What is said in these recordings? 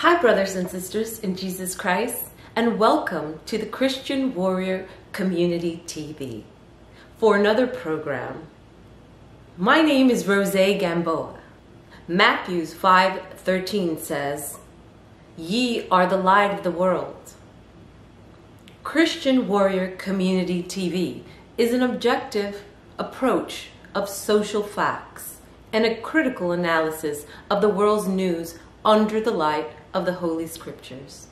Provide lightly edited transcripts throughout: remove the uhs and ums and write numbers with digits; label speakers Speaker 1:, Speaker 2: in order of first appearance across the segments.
Speaker 1: Hi, brothers and sisters in Jesus Christ, and welcome to the Christian Warrior Community TV for another program. My name is Rosé Gamboa. Matthew 5:13 says, "Ye are the light of the world." Christian Warrior Community TV is an objective approach of social facts and a critical analysis of the world's news under the light of the Holy Scriptures.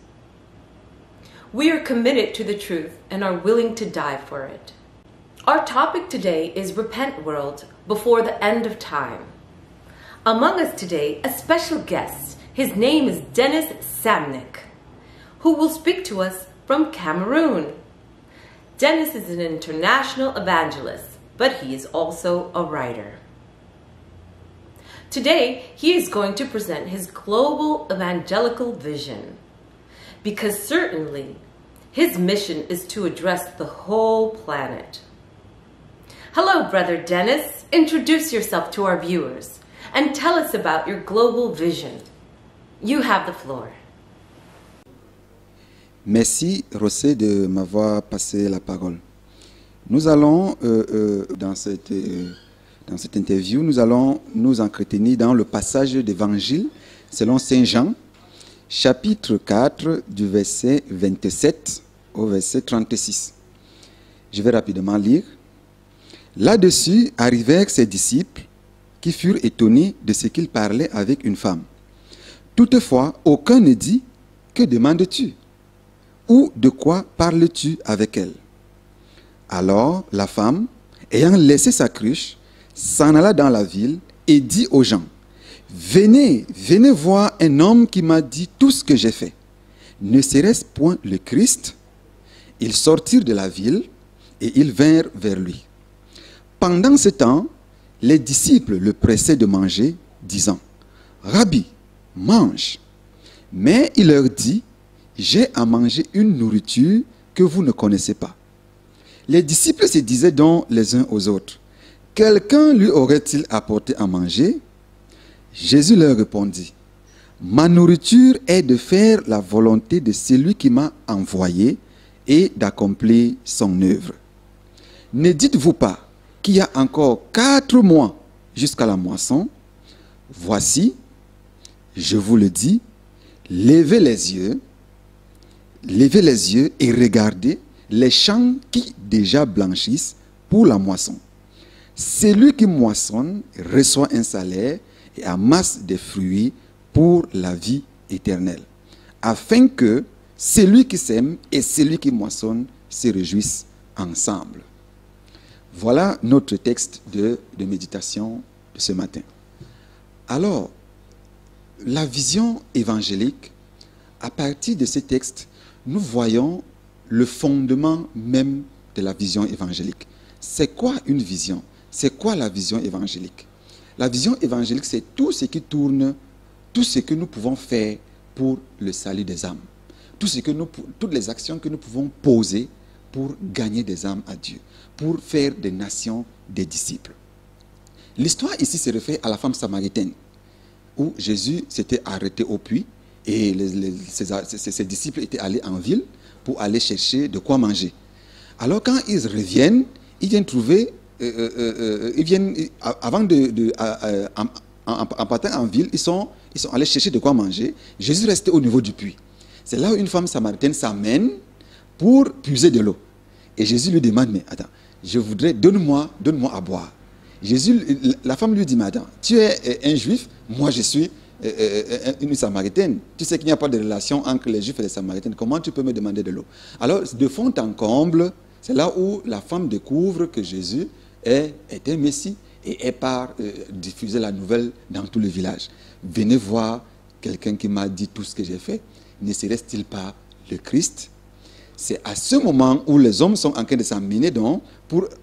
Speaker 1: We are committed to the truth and are willing to die for it. Our topic today is Repent World Before the End of Time. Among us today, a special guest. His name is Dennis Samnick, who will speak to us from Cameroon. Dennis is an international evangelist, but he is also a writer. Today, he is going to present his global evangelical vision, because certainly his mission is to address the whole planet. Hello, Brother Dennis. Introduce yourself to our viewers and tell us about your global vision. You have the floor.
Speaker 2: Merci, Rosé, de m'avoir passé la parole. Nous allons, dans cette interview, nous allons nous entretenir dans le passage d'évangile selon Saint Jean, chapitre 4, du verset 27 au verset 36. Je vais rapidement lire. Là-dessus arrivèrent ses disciples qui furent étonnés de ce qu'il parlait avec une femme. Toutefois, aucun ne dit « Que demandes-tu » ou « De quoi parles-tu avec elle » Alors la femme, ayant laissé sa cruche, s'en alla dans la ville et dit aux gens, « Venez, venez voir un homme qui m'a dit tout ce que j'ai fait. Ne serait-ce point le Christ ?» Ils sortirent de la ville et ils vinrent vers lui. Pendant ce temps, les disciples le pressaient de manger, disant, « Rabbi, mange. » Mais il leur dit, « J'ai à manger une nourriture que vous ne connaissez pas. » Les disciples se disaient donc les uns aux autres, « Quelqu'un lui aurait-il apporté à manger ?» Jésus leur répondit, « Ma nourriture est de faire la volonté de celui qui m'a envoyé et d'accomplir son œuvre. Ne dites-vous pas qu'il y a encore 4 mois jusqu'à la moisson? Voici, je vous le dis, levez les yeux et regardez les champs qui déjà blanchissent pour la moisson. Celui qui moissonne reçoit un salaire et amasse des fruits pour la vie éternelle, afin que celui qui sème et celui qui moissonne se réjouissent ensemble. Voilà notre texte de méditation de ce matin. Alors, la vision évangélique, à partir de ce texte, nous voyons le fondement même de la vision évangélique. C'est quoi une vision? C'est quoi la vision évangélique? La vision évangélique, c'est tout ce qui tourne, tout ce que nous pouvons faire pour le salut des âmes. Toutes les actions que nous pouvons poser pour gagner des âmes à Dieu, pour faire des nations des disciples. L'histoire ici se réfère à la femme samaritaine, où Jésus s'était arrêté au puits et ses disciples étaient allés en ville pour aller chercher de quoi manger. Alors quand ils reviennent, ils viennent trouver, en partant en ville, ils sont allés chercher de quoi manger. Jésus restait au niveau du puits. C'est là où une femme samaritaine s'amène pour puiser de l'eau. Et Jésus lui demande, mais attends, je voudrais, donne-moi à boire. La femme lui dit, mais attends, tu es un juif, moi je suis une samaritaine. Tu sais qu'il n'y a pas de relation entre les juifs et les samaritaines. Comment tu peux me demander de l'eau? Alors, de fond en comble, c'est là où la femme découvre que Jésus est un Messie et elle part diffuser la nouvelle dans tout le village. Venez voir quelqu'un qui m'a dit tout ce que j'ai fait. Ne serait-il pas le Christ? C'est à ce moment où les hommes sont en train de s'emmener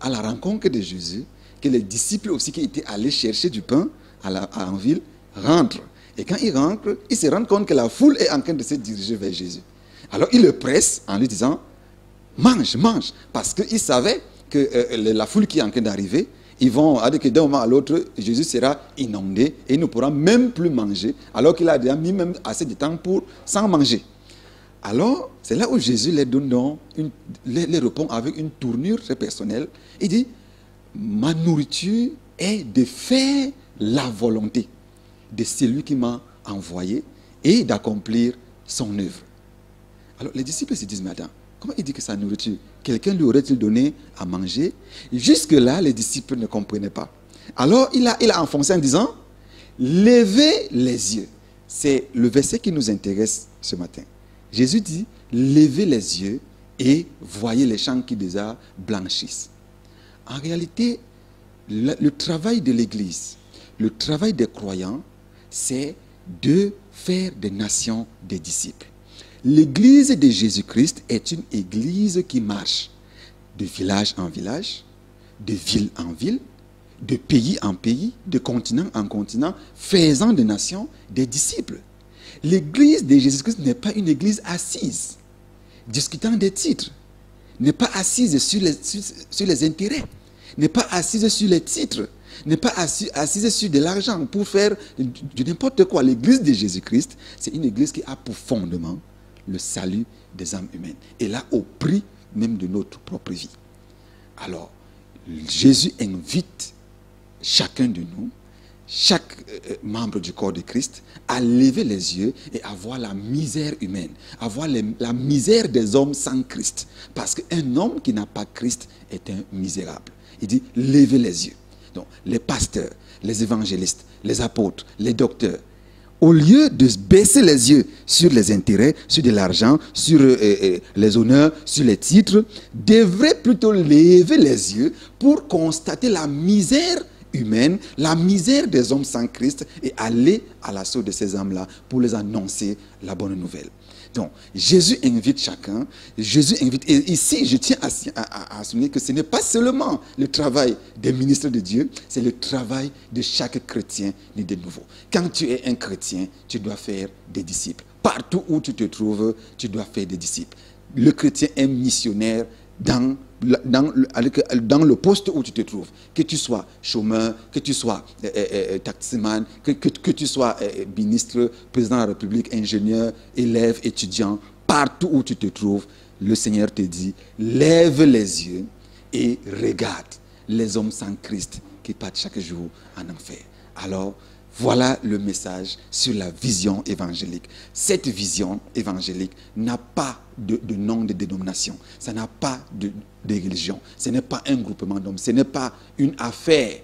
Speaker 2: à la rencontre de Jésus que les disciples aussi qui étaient allés chercher du pain en ville rentrent. Et quand ils rentrent, ils se rendent compte que la foule est en train de se diriger vers Jésus. Alors ils le pressent en lui disant, mange, mange, parce qu'ils savaient que la foule qui est en train d'arriver ils vont, avec d'un moment à l'autre, Jésus sera inondé et il ne pourra même plus manger, alors qu'il a déjà mis même assez de temps pour sans manger. Alors, c'est là où Jésus les donne les répond avec une tournure très personnelle. Il dit, ma nourriture est de faire la volonté de celui qui m'a envoyé et d'accomplir son œuvre. Alors, les disciples se disent, mais attends, comment il dit que sa nourriture, quelqu'un lui aurait-il donné à manger? Jusque-là, les disciples ne comprenaient pas. Alors, il a enfoncé en disant, levez les yeux. C'est le verset qui nous intéresse ce matin. Jésus dit, levez les yeux et voyez les champs qui déjà blanchissent. En réalité, le travail de l'Église, le travail des croyants, c'est de faire des nations des disciples. L'Église de Jésus-Christ est une Église qui marche de village en village, de ville en ville, de pays en pays, de continent en continent, faisant des nations des disciples. L'Église de Jésus-Christ n'est pas une Église assise, discutant des titres, n'est pas assise sur les intérêts, n'est pas assise sur les titres, n'est pas assise sur de l'argent pour faire de n'importe quoi. L'Église de Jésus-Christ, c'est une Église qui a pour fondement le salut des âmes humaines. Et là, au prix même de notre propre vie. Alors, Jésus invite chacun de nous, chaque membre du corps de Christ, à lever les yeux et à voir la misère humaine, à voir la misère des hommes sans Christ. Parce qu'un homme qui n'a pas Christ est un misérable. Il dit, levez les yeux. Donc, les pasteurs, les évangélistes, les apôtres, les docteurs, au lieu de baisser les yeux sur les intérêts, sur de l'argent, sur les honneurs, sur les titres, devraient plutôt lever les yeux pour constater la misère humaine, la misère des hommes sans Christ et aller à l'assaut de ces hommes-là pour les annoncer la bonne nouvelle. Donc, Jésus invite chacun, Jésus invite, et ici je tiens à souligner que ce n'est pas seulement le travail des ministres de Dieu, c'est le travail de chaque chrétien né de nouveau. Quand tu es un chrétien, tu dois faire des disciples. Partout où tu te trouves, tu dois faire des disciples. Le chrétien est missionnaire dans le poste où tu te trouves, que tu sois chômeur, que tu sois taximan, que tu sois ministre, président de la République, ingénieur, élève, étudiant, partout où tu te trouves, le Seigneur te dit, lève les yeux et regarde les hommes sans Christ qui partent chaque jour en enfer. Alors, voilà le message sur la vision évangélique. Cette vision évangélique n'a pas de nom de dénomination. Ça n'a pas de religion. Ce n'est pas un groupement d'hommes. Ce n'est pas une affaire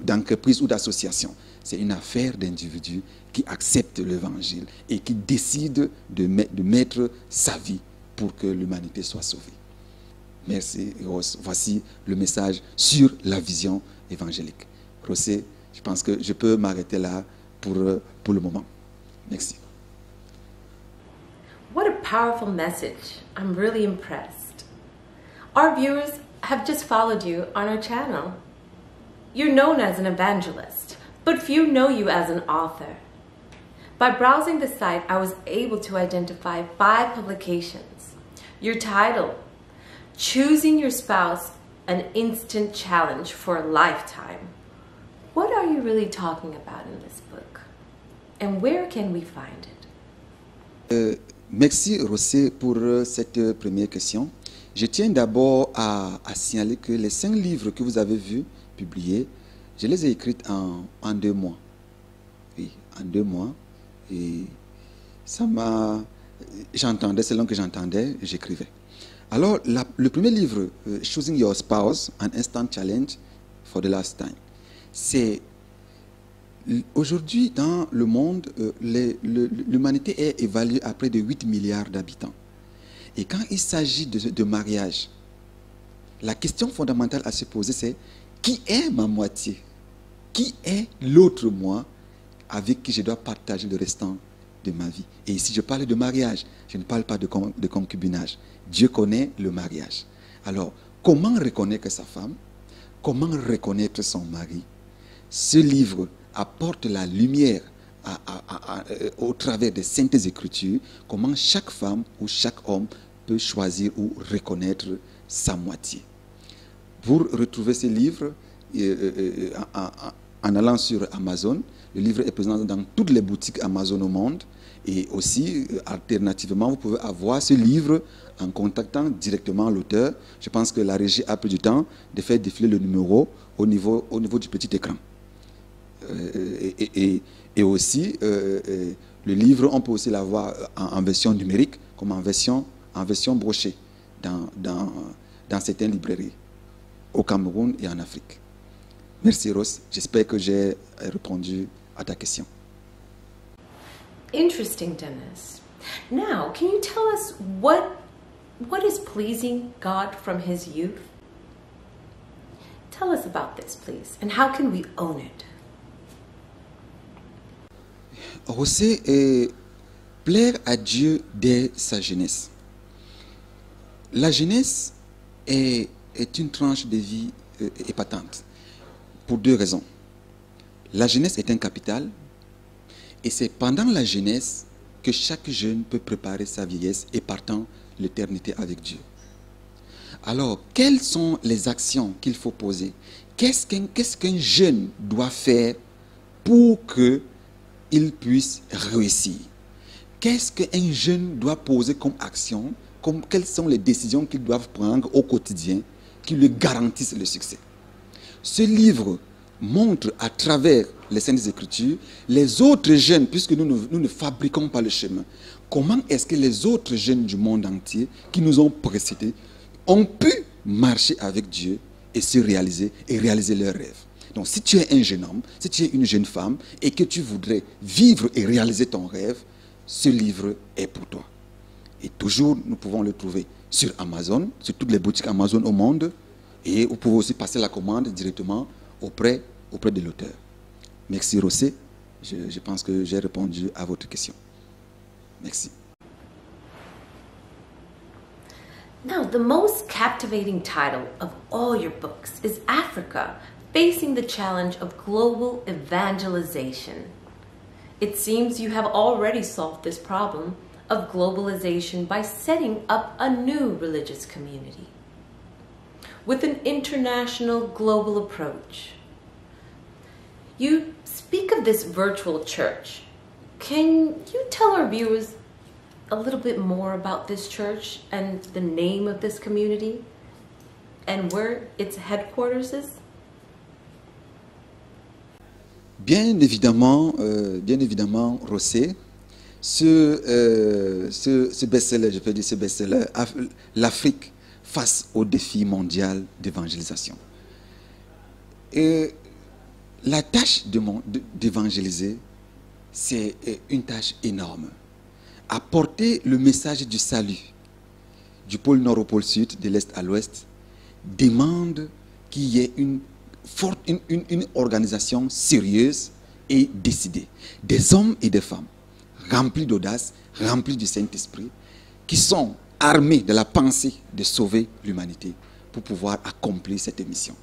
Speaker 2: d'entreprise ou d'association. C'est une affaire d'individus qui acceptent l'évangile et qui décident de mettre sa vie pour que l'humanité soit sauvée. Merci, Rose. Voici le message sur la vision évangélique. Rosé, je pense que je peux m'arrêter là pour le moment. Merci.
Speaker 1: What a powerful message. I'm really impressed. Our viewers have just followed you on our channel. You're known as an evangelist, but few know you as an author. By browsing the site, I was able to identify 5 publications. Your title, Choosing Your Spouse, an Instant Challenge for a Lifetime. What are you really talking about in this book? And where can we find it?
Speaker 2: Merci, Rosé, pour cette première question. Je tiens d'abord à signaler que les 5 livres que vous avez vus publiés, je les ai écrits en 2 mois. Oui, en 2 mois. Et ça m'a... J'entendais, selon que j'entendais, j'écrivais. Alors, le premier livre, Choosing Your Spouse, an Instant Challenge for the Last Time, c'est aujourd'hui dans le monde, l'humanité est évaluée à près de 8 milliards d'habitants. Et quand il s'agit de mariage, la question fondamentale à se poser, c'est qui est ma moitié? Qui est l'autre moi avec qui je dois partager le restant de ma vie? Et ici, je parle de mariage, je ne parle pas de concubinage. Dieu connaît le mariage. Alors, comment reconnaître sa femme? Comment reconnaître son mari? Ce livre apporte la lumière au travers des Saintes Écritures, comment chaque femme ou chaque homme peut choisir ou reconnaître sa moitié. Pour retrouver ces livres, en allant sur Amazon, le livre est présent dans toutes les boutiques Amazon au monde. Et aussi, alternativement, vous pouvez avoir ce livre en contactant directement l'auteur. Je pense que la régie a pris du temps de faire défiler le numéro au niveau du petit écran. Et aussi, le livre, on peut aussi l'avoir en version numérique, comme en version brochée dans certaines librairies, au Cameroun et en Afrique. Merci Rose, j'espère que j'ai répondu à ta question.
Speaker 1: Interesting, Dennis. Now, can you tell us what is pleasing God from his youth? Tell us about this, please, and how can we own it?
Speaker 2: José est plaire à Dieu dès sa jeunesse. La jeunesse est une tranche de vie épatante, pour deux raisons. La jeunesse est un capital, et c'est pendant la jeunesse que chaque jeune peut préparer sa vieillesse et partant l'éternité avec Dieu. Alors, quelles sont les actions qu'il faut poser? Qu'est-ce qu'un jeune doit faire pour qu'il puisse réussir? Qu'est-ce qu'un jeune doit poser comme action? Quelles sont les décisions qu'ils doivent prendre au quotidien qui lui garantissent le succès? Ce livre montre à travers les Saintes Écritures les autres jeunes, puisque nous ne fabriquons pas le chemin, comment est-ce que les autres jeunes du monde entier qui nous ont précédés ont pu marcher avec Dieu et se réaliser et réaliser leurs rêves. Donc si tu es un jeune homme, si tu es une jeune femme et que tu voudrais vivre et réaliser ton rêve, ce livre est pour toi. Et toujours, nous pouvons le trouver sur Amazon, sur toutes les boutiques Amazon au monde, et vous pouvez aussi passer la commande directement auprès de l'auteur. Merci Rosé, je pense que j'ai répondu à votre question. Merci.
Speaker 1: Now, the most captivating title of all your books is Africa, Facing the Challenge of Global Evangelization. It seems you have already solved this problem of globalization by setting up a new religious community with an international global approach. You speak of this virtual church. Can you tell our viewers a little bit more about this church and the name of this community and where its headquarters is?
Speaker 2: Bien évidemment, Rosé, ce best-seller, je peux dire ce best-seller, l'Afrique face au défi mondial d'évangélisation. Et la tâche d'évangéliser, c'est une tâche énorme. Apporter le message du salut du pôle nord au pôle sud, de l'est à l'ouest, demande qu'il y ait une organisation sérieuse et décidée. Des hommes et des femmes remplis d'audace, remplis du Saint-Esprit, qui sont armés de la pensée de sauver l'humanité pour pouvoir accomplir cette mission.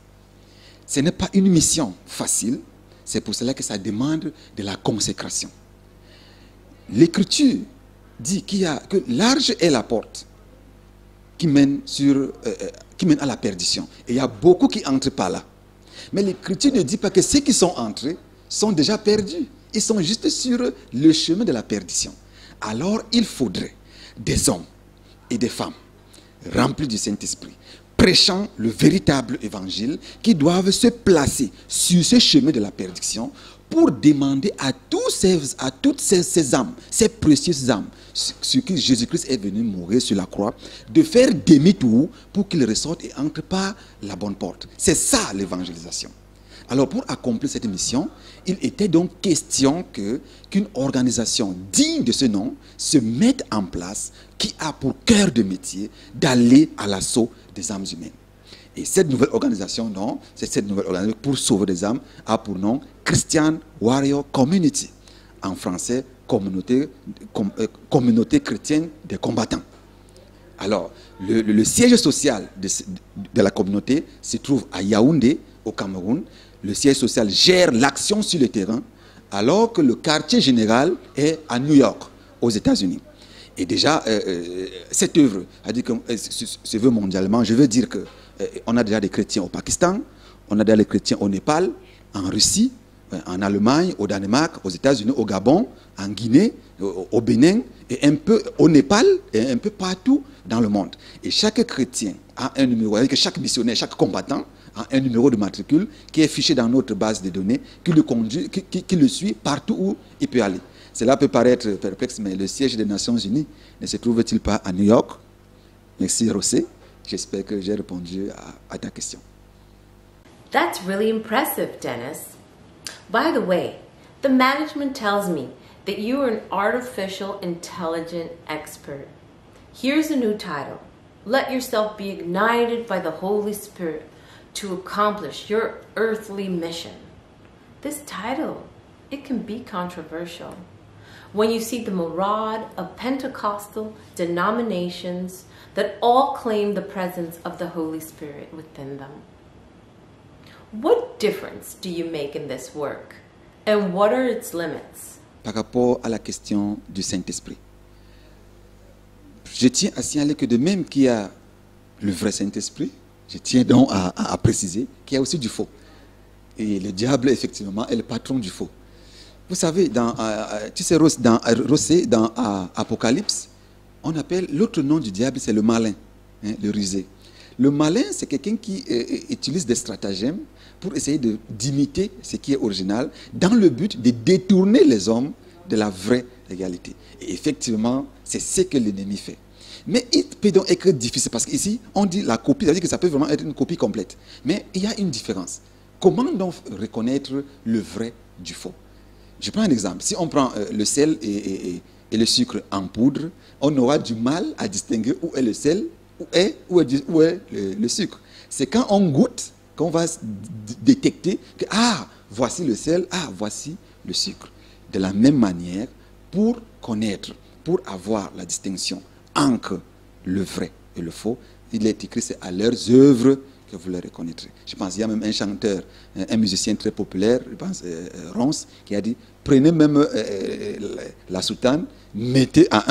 Speaker 2: Ce n'est pas une mission facile, c'est pour cela que ça demande de la consécration. L'Écriture dit que large est la porte qui mène à la perdition. Et il y a beaucoup qui entrent par là. Mais l'Écriture ne dit pas que ceux qui sont entrés sont déjà perdus. Ils sont juste sur le chemin de la perdition. Alors il faudrait des hommes et des femmes remplis du Saint-Esprit, prêchant le véritable évangile, qui doivent se placer sur ce chemin de la perdition pour demander à toutes ces âmes, ces précieuses âmes, sur qui Jésus-Christ est venu mourir sur la croix, de faire demi-tour pour qu'ils ressortent et entrent par la bonne porte. C'est ça l'évangélisation. Alors pour accomplir cette mission, il était donc question qu'une organisation digne de ce nom se mette en place, qui a pour cœur de métier d'aller à l'assaut des âmes humaines. Et cette nouvelle organisation, pour sauver des âmes, a pour nom Christian Warrior Community. En français, communauté chrétienne des combattants. Alors, le siège social de la communauté se trouve à Yaoundé, au Cameroun. Le siège social gère l'action sur le terrain, alors que le quartier général est à New York, aux États-Unis. Et déjà, cette œuvre a dit que se veut mondialement. Je veux dire que on a déjà des chrétiens au Pakistan, on a déjà des chrétiens au Népal, en Russie, en Allemagne, au Danemark, aux États-Unis, au Gabon, en Guinée, au Bénin, et un peu au Népal, et un peu partout dans le monde. Et chaque chrétien a un numéro, c'est-à-dire que chaque missionnaire, chaque combattant a un numéro de matricule qui est fiché dans notre base de données, qui le conduit, qui le suit partout où il peut aller. Cela peut paraître perplexe, mais le siège des Nations Unies ne se trouve-t-il pas à New York? Merci, Rossé. J'espère que j'ai répondu à ta question.
Speaker 1: That's really impressive, Dennis. By the way, the management tells me that you are an artificial intelligence expert. Here's a new title. Let yourself be ignited by the Holy Spirit to accomplish your earthly mission. This title, it can be controversial. When you see the myriad of Pentecostal denominations that all claim the presence of the Holy Spirit within them. What difference do you make in this work? And what are its limits?
Speaker 2: Par rapport à la question du Saint-Esprit, je tiens à signaler que de même qu'il y a le vrai Saint-Esprit, je tiens donc à préciser qu'il y a aussi du faux. Et le diable, effectivement, est le patron du faux. Vous savez, tu sais, Rossé, dans Apocalypse, on appelle l'autre nom du diable, c'est le malin, hein, le rusé. Le malin, c'est quelqu'un qui utilise des stratagèmes pour essayer d'imiter ce qui est original, dans le but de détourner les hommes de la vraie réalité. Et effectivement, c'est ce que l'ennemi fait. Mais il peut donc être difficile, parce qu'ici, on dit la copie, c'est-à-dire que ça peut vraiment être une copie complète. Mais il y a une différence. Comment donc reconnaître le vrai du faux? Je prends un exemple. Si on prend le sel et le sucre en poudre, on aura du mal à distinguer où est le sel, où est le sucre. C'est quand on goûte qu'on va détecter que, voici le sel, voici le sucre. De la même manière, pour connaître, pour avoir la distinction entre le vrai et le faux, il est écrit, c'est à leurs œuvres que vous les reconnaîtrez. Je pense qu'il y a même un chanteur, un musicien très populaire, je pense, Ronce, qui a dit, prenez même la soutane, mettez à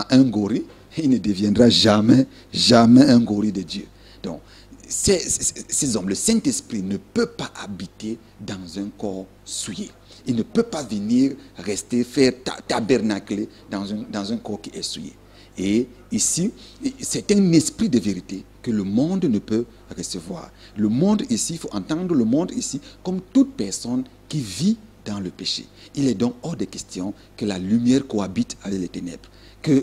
Speaker 2: un gorille, il ne deviendra jamais un gorille de Dieu. Donc, ces hommes, le Saint-Esprit ne peut pas habiter dans un corps souillé. Il ne peut pas venir rester, faire tabernacler dans un corps qui est souillé. Et ici, c'est un esprit de vérité que le monde ne peut recevoir. Le monde ici, il faut entendre le monde ici comme toute personne qui vit dans le péché. Il est donc hors de question que la lumière cohabite avec les ténèbres, qu'il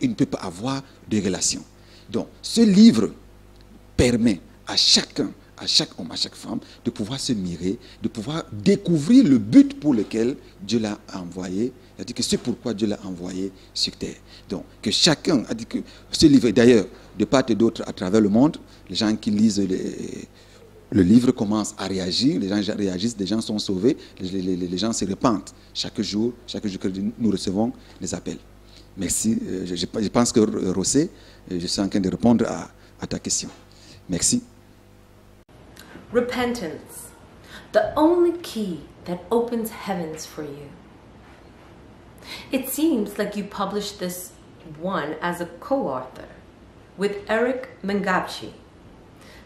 Speaker 2: ne peut pas avoir de relation. Donc, ce livre permet à chacun, à chaque homme, à chaque femme, de pouvoir se mirer, de pouvoir découvrir le but pour lequel Dieu l'a envoyé. C'est-à-dire que c'est pourquoi Dieu l'a envoyé sur terre. Donc, que chacun a dit que ce livre, d'ailleurs, de part et d'autre à travers le monde, les gens qui lisent le livre commencent à réagir, les gens réagissent, les gens sont sauvés, les gens se repentent. Chaque jour que nous recevons les appels. Merci. Je pense que Rossé, je suis en train de répondre à ta question. Merci.
Speaker 1: Repentance, the only key that opens heavens for you. It seems like you published this one as a co-author with Eric Mengabshi.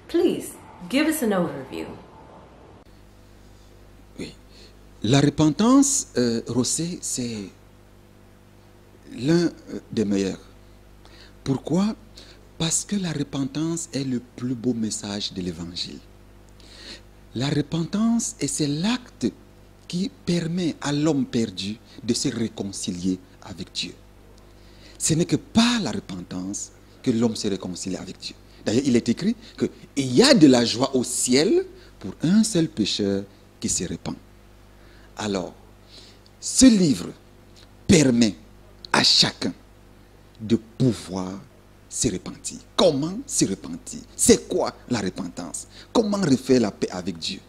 Speaker 1: Please give us an overview.
Speaker 2: Oui. La repentance, Rossé, c'est l'un des meilleurs. Pourquoi? Parce que la repentance est le plus beau message de l'Évangile. La repentance, c'est l'acte qui permet à l'homme perdu de se réconcilier avec Dieu. Ce n'est que par la repentance que l'homme se réconcilie avec Dieu. D'ailleurs, il est écrit qu'il y a de la joie au ciel pour un seul pécheur qui se repent. Alors, ce livre permet à chacun de pouvoir se repentir. Comment se repentir? C'est quoi la repentance? Comment refaire la paix avec Dieu?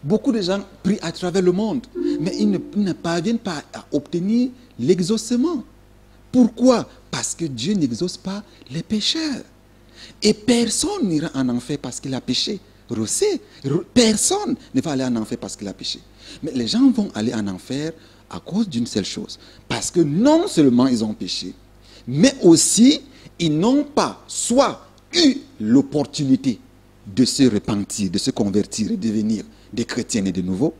Speaker 2: Beaucoup de gens prient à travers le monde, mais ils ne parviennent pas à obtenir l'exaucement. Pourquoi? Parce que Dieu n'exauce pas les pécheurs. Et personne n'ira en enfer parce qu'il a péché. Rosé, personne ne va aller en enfer parce qu'il a péché. Mais les gens vont aller en enfer à cause d'une seule chose. Parce que non seulement ils ont péché, mais aussi ils n'ont pas soit eu l'opportunité de se repentir, de se convertir et devenir des chrétiens et de nouveau,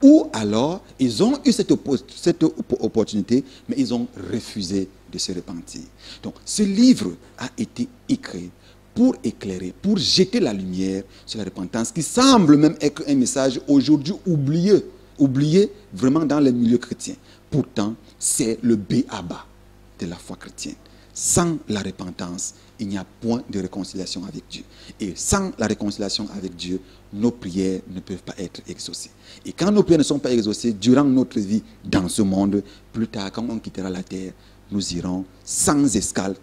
Speaker 2: ou alors ils ont eu cette opportunité, mais ils ont refusé de se repentir. Donc ce livre a été écrit pour éclairer, pour jeter la lumière sur la repentance, qui semble même être un message aujourd'hui oublié vraiment dans les milieux chrétiens. Pourtant, c'est le b.a.-ba de la foi chrétienne. Sans la repentance, il n'y a point de réconciliation avec Dieu. Et sans la réconciliation avec Dieu, nos prières ne peuvent pas être exaucées. Et quand nos prières ne sont pas exaucées, durant notre vie dans ce monde, plus tard, quand on quittera la terre, nous irons sans escale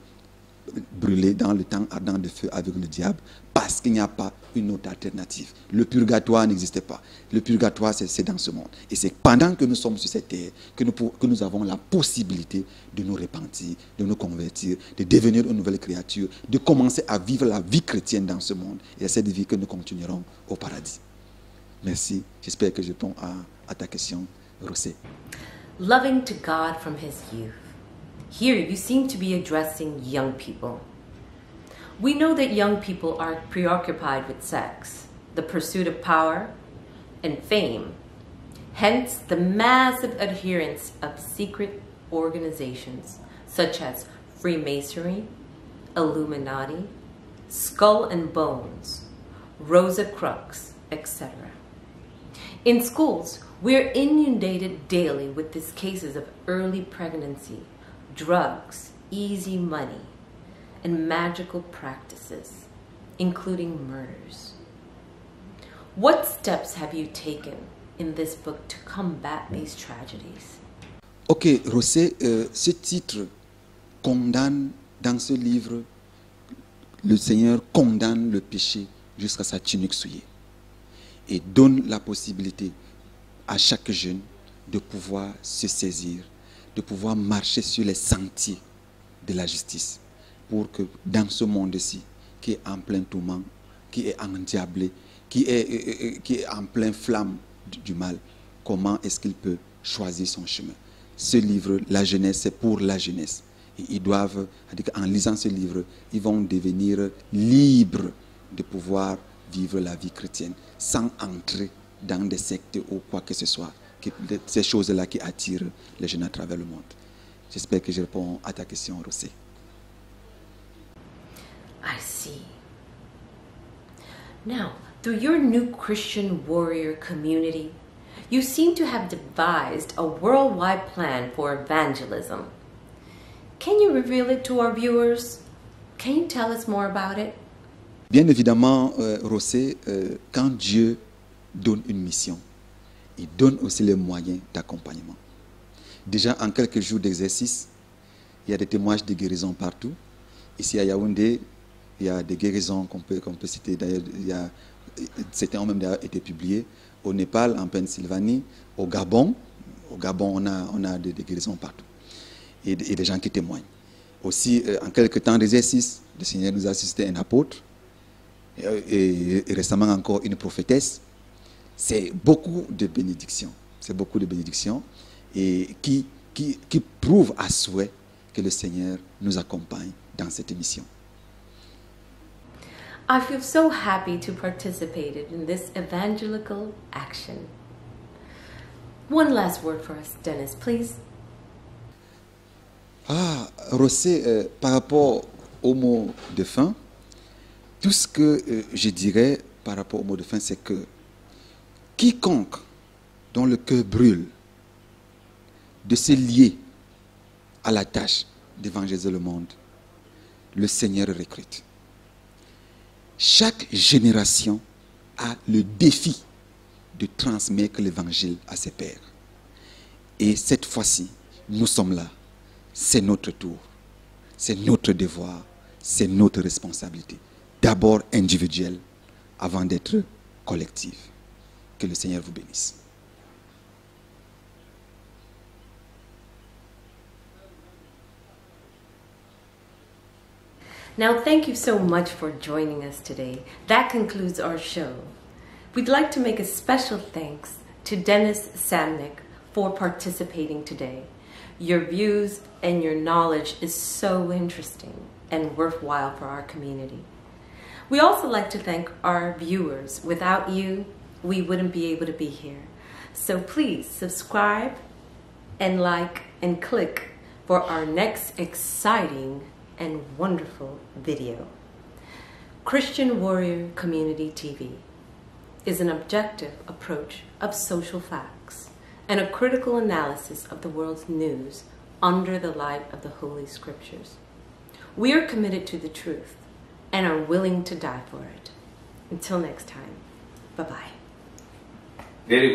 Speaker 2: brûler dans le temps ardent de feu avec le diable, parce qu'il n'y a pas une autre alternative. Le purgatoire n'existait pas. Le purgatoire, c'est dans ce monde. Et c'est pendant que nous sommes sur cette terre que nous avons la possibilité de nous repentir, de nous convertir, de devenir une nouvelle créature, de commencer à vivre la vie chrétienne dans ce monde. Et c'est cette vie que nous continuerons au paradis. Merci. J'espère que je réponds à ta question, Rosé.
Speaker 1: Loving to God from his youth. Here you seem to be addressing young people. We know that young people are preoccupied with sex, the pursuit of power, and fame. Hence, the massive adherence of secret organizations such as Freemasonry, Illuminati, Skull and Bones, Rosa Crux, etc. In schools, we're inundated daily with these cases of early pregnancy, drugs, easy money, and magical practices, including murders. What steps have you taken in this book to combat these tragedies?
Speaker 2: Ok, Rosé, ce titre condamne, dans ce livre, le Seigneur condamne le péché jusqu'à sa tunique souillée et donne la possibilité à chaque jeune de pouvoir se saisir, de pouvoir marcher sur les sentiers de la justice, pour que dans ce monde-ci, qui est en plein tourment, qui est endiablé, qui est en plein flamme du mal, comment est-ce qu'il peut choisir son chemin? Ce livre, la jeunesse, c'est pour la jeunesse. Et ils doivent, en lisant ce livre, ils vont devenir libres de pouvoir vivre la vie chrétienne sans entrer dans des sectes ou quoi que ce soit. Ces choses-là qui attirent les jeunes à travers le monde. J'espère que je réponds à ta question, Rosé.
Speaker 1: I see. Now, through your new Christian warrior community, you seem to have devised a worldwide plan for evangelism. Can you reveal it to our viewers? Can you tell us more about it?
Speaker 2: Bien évidemment, Rosé, quand Dieu donne une mission, il donne aussi les moyens d'accompagnement. Déjà, en quelques jours d'exercice, il y a des témoignages de guérison partout. Ici à Yaoundé, il y a des guérisons qu'on peut citer. D'ailleurs, certains ont même été publiés. Au Népal, en Pennsylvanie, au Gabon, on a des guérisons partout. Et des gens qui témoignent. Aussi, en quelques temps d'exercice, le Seigneur nous a assisté un apôtre et récemment encore une prophétesse. C'est beaucoup de bénédictions. C'est beaucoup de bénédictions et qui prouvent à souhait que le Seigneur nous accompagne dans cette mission.
Speaker 1: I feel so happy to participate in this evangelical action. One last word for us, Dennis, please.
Speaker 2: Ah, Rosé, par rapport au mot de fin, tout ce que je dirais par rapport au mot de fin, c'est que quiconque dont le cœur brûle de se lier à la tâche d'évangéliser le monde, le Seigneur recrute. Chaque génération a le défi de transmettre l'évangile à ses pairs. Et cette fois-ci, nous sommes là. C'est notre tour. C'est notre devoir. C'est notre responsabilité. D'abord individuelle, avant d'être collective. Que le Seigneur vous bénisse.
Speaker 1: Now, thank you so much for joining us today. That concludes our show. We'd like to make a special thanks to Dennis Samnick for participating today. Your views and your knowledge is so interesting and worthwhile for our community. We also like to thank our viewers. Without you, we wouldn't be able to be here. So please subscribe and like and click for our next exciting and wonderful video. Christian Warrior Community TV is an objective approach of social facts and a critical analysis of the world's news under the light of the Holy Scriptures. We are committed to the truth and are willing to die for it. Until next time, bye-bye.
Speaker 3: Very good.